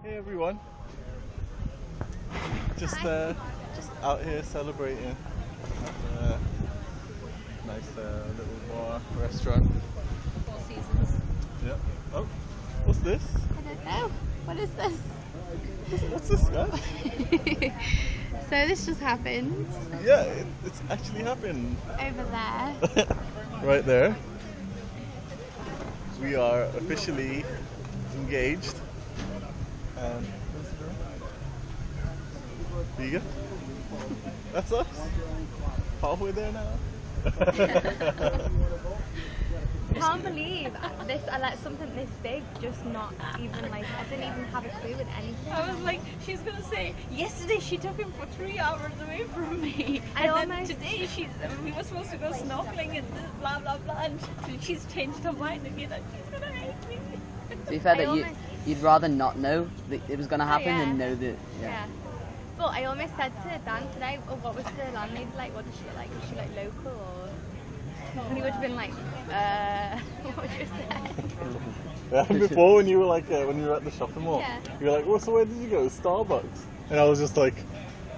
Hey everyone, just out here celebrating at a nice little bar restaurant. Four Seasons. Yeah. Oh, what's this? I don't know. What is this? What's this, guys? So this just happened. Yeah, it's actually happened. Over there. Right there. We are officially engaged. And there you go. That's us. Halfway there now. Can't believe this. I let something this big just not even like. I didn't even have a clue with anything. I was like, she's gonna say, yesterday she took him for 3 hours away from me. And then today we were supposed to go snorkeling and this, blah blah blah, and she's changed her mind again and she's gonna hate me. To be fair, that you'd rather not know that it was gonna happen yeah. than know that. Yeah. But I almost said to Dan today, oh, what was the landlady like? What did she look like? Was she like local or? And he would have been like, what would you say? Yeah, before when you were like, when you were at the shopping mall, you were like, oh, so where did you go? Starbucks. And I was just like,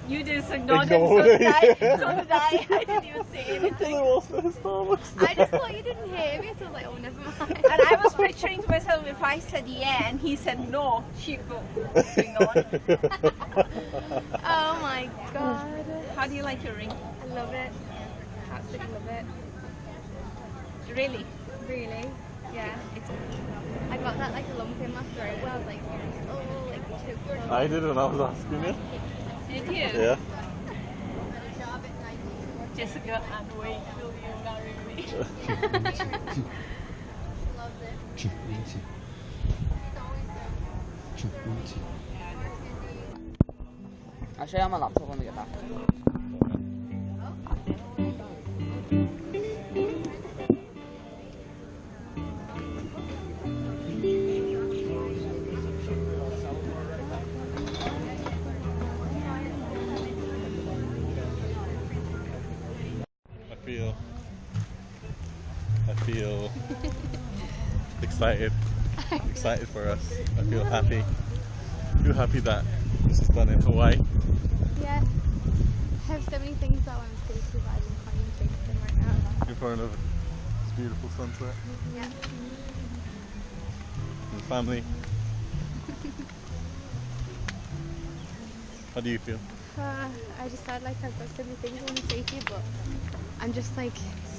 you just ignored him, so did I. So did I. I didn't even say anything. There was no Starbucks there. I just thought you didn't hear me, so I was like, oh, never mind. And I was picturing to myself, if I said yeah and he said no, she'd go, swing on. Oh my god. How do you like your ring? I love it. Absolutely love it. Really? Really? Yeah. I got that like a lump in my throat where I was like, oh, like too. I did when I was asking you. Did you? Yeah. Jessica, and wait till you marry me. I'll show you on my laptop when we get back. I feel excited. Excited for us. I feel happy. I feel happy that this is done in Hawaii. Yeah. I have so many things that I want to say to you, but I just can't even think of them right now. In front of this beautiful sunset. Yeah. And family. How do you feel? I just felt like I've got so many things I want to say to you, but I'm just like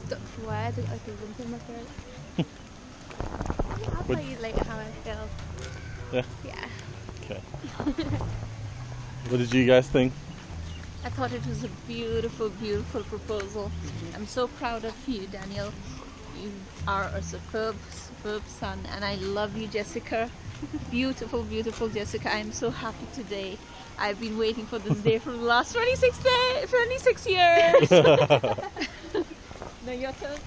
stuck for words. I've got like a lump in my throat. I'll tell you later how I feel. Yeah? Yeah. Okay. What did you guys think? I thought it was a beautiful, beautiful proposal. I'm so proud of you, Daniel. You are a superb, superb son, and I love you, Jessica. Beautiful, beautiful Jessica. I'm so happy today. I've been waiting for this day for the last 26 years. Now your turn.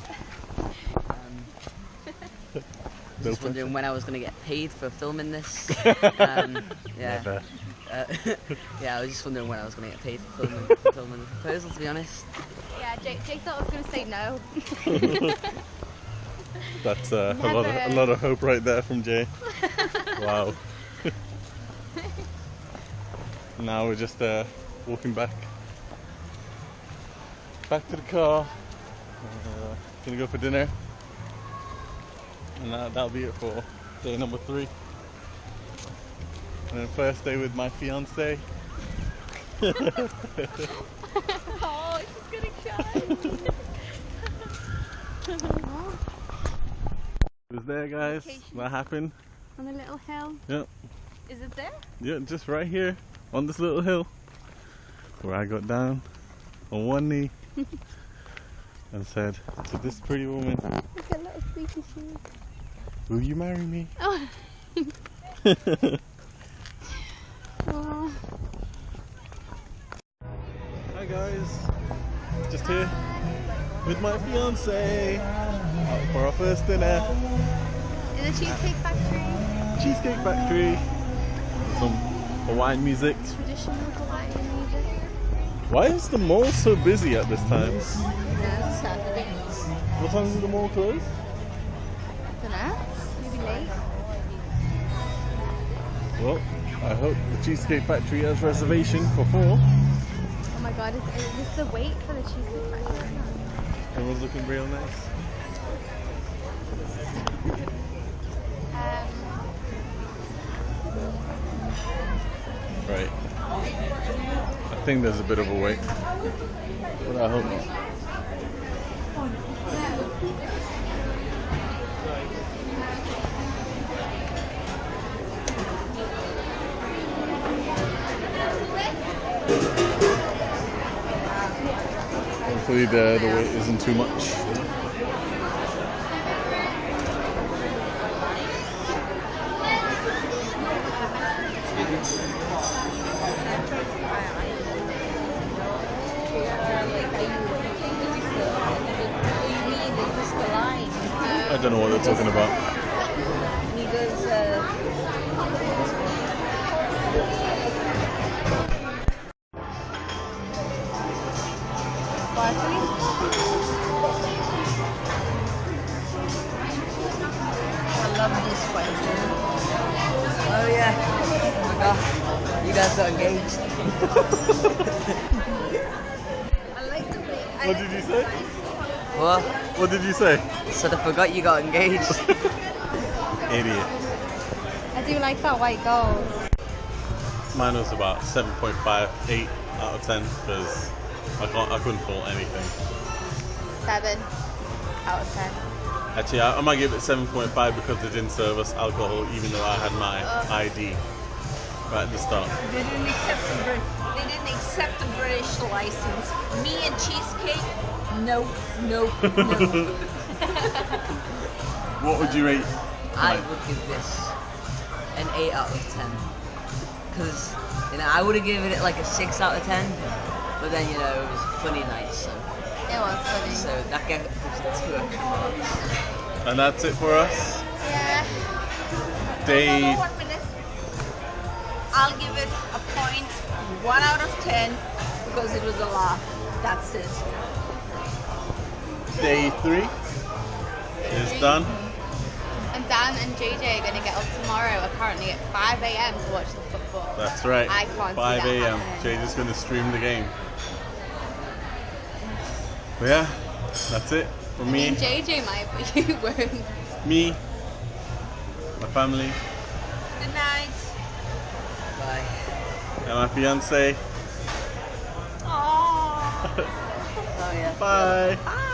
Just wondering when I was going to get paid for filming this. Yeah. Never. Yeah, I was just wondering when I was going to get paid for filming the proposal, to be honest. Yeah, Jake thought I was going to say no. That's a lot of hope right there from Jay. Wow. Now we're just walking back to the car. Gonna go for dinner, and that'll be it for day number 3. And then first day with my fiance. Oh, she's getting shy. It was there, guys. That happened. On a little hill. Yep. Is it there? Yeah, just right here on this little hill where I got down on one knee and said to this pretty woman, Look at little squeaky shoes. will you marry me? Oh. Oh. Hi guys, just here with my fiance out for our first dinner. In the Cheesecake Factory. Cheesecake Factory. Some Hawaiian music. Traditional Hawaiian music. Why is the mall so busy at this time? Saturday. What time is the mall closed? I don't know. Maybe late. Well, I hope the Cheesecake Factory has reservation for 4. Oh my god, is this the wait for the Cheesecake Factory? Everyone's looking real nice. Right. I think there's a bit of a wait. But I hope not. Hopefully the wait isn't too much. I don't know what they're talking about. He goes, I love this one. Oh yeah. Oh my god. You guys got engaged. I like the way. What did you say? What? What did you say? Said I forgot you got engaged. Idiot. I do like that white gold. Mine was about 7.58 out of 10 because I couldn't fault anything. 7 out of 10. Actually, I might give it 7.5 because they didn't serve us alcohol even though I had my ID right at the start. They didn't accept the British license. Me and cheesecake, no. What would you rate? I would give this an 8 out of 10. Because, I would have given it like a 6 out of 10. But then, it was a funny night, so. It was funny. So that gives it 2 extra marks. And that's it for us. Yeah. Day. No, 1 minute. I'll give it a point, 1 out of 10, because it was a laugh. That's it. Day 3 is done. And Dan and JJ are going to get up tomorrow, apparently at 5 a.m. to watch the football. That's right. I can't see 5 that a.m. happening. Jay's just going to stream the game. But yeah, that's it for Me me. and JJ might, but you won't. Me, my family, Good night. Bye. and my fiance. Aww. Oh yeah. Bye. Bye.